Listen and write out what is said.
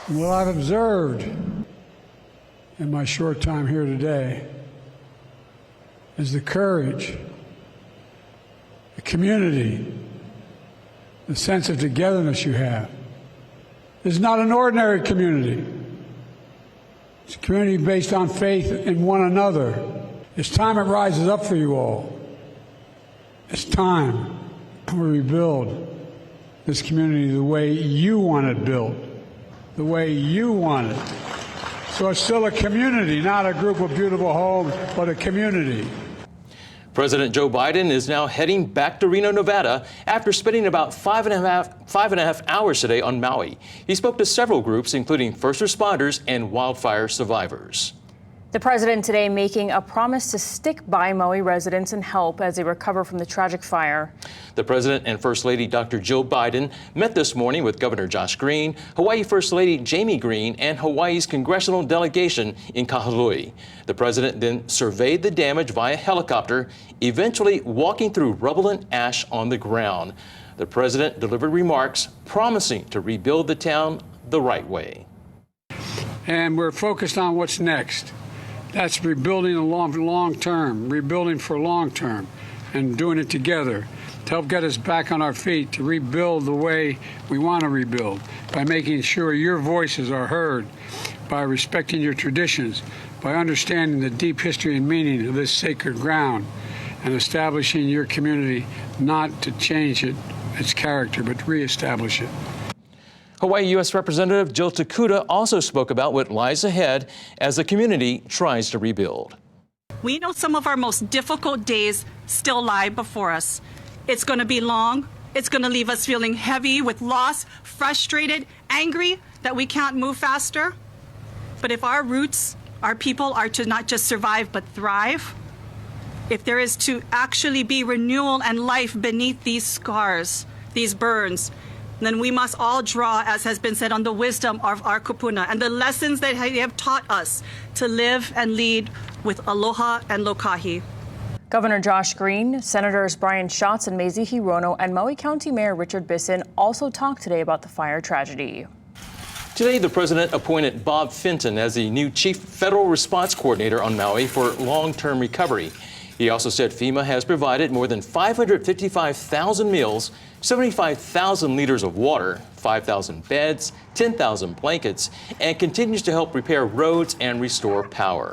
What I've observed in my short time here today is the courage, the community, the sense of togetherness you have. This is not an ordinary community. It's a community based on faith in one another. It's time it rises up for you all. It's time we rebuild this community the way you want it built, the way you want it. So it's still a community, not a group of beautiful homes, but a community. President Joe Biden is now heading back to Reno, Nevada, after spending about five and a half hours today on Maui. He spoke to several groups, including first responders and wildfire survivors. The president today making a promise to stick by Maui residents and help as they recover from the tragic fire. The president and First Lady Dr. Jill Biden met this morning with Governor Josh Green, Hawaii First Lady Jamie Green, and Hawaii's congressional delegation in Kahului. The president then surveyed the damage via helicopter, eventually walking through rubble and ash on the ground. The president delivered remarks promising to rebuild the town the right way. And we're focused on what's next. That's rebuilding long term, rebuilding for long term, and doing it together to help get us back on our feet, to rebuild the way we want to rebuild, by making sure your voices are heard, by respecting your traditions, by understanding the deep history and meaning of this sacred ground, and establishing your community not to change its character, but to reestablish it. Hawaii U.S. Representative Jill Takuda also spoke about what lies ahead as the community tries to rebuild. We know some of our most difficult days still lie before us. It's going to be long. It's going to leave us feeling heavy with loss, frustrated, angry that we can't move faster. But if our roots, our people, are to not just survive but thrive, if there is to actually be renewal and life beneath these scars, these burns, then we must all draw, as has been said, on the wisdom of our kupuna and the lessons that they have taught us to live and lead with aloha and lokahi. Governor Josh Green, Senators Brian Schatz and Mazie Hirono, and Maui County Mayor Richard Bisson also talked today about the fire tragedy. Today, the president appointed Bob Fenton as the new Chief Federal Response Coordinator on Maui for long-term recovery. He also said FEMA has provided more than 555,000 meals, 75,000 liters of water, 5,000 beds, 10,000 blankets, and continues to help repair roads and restore power.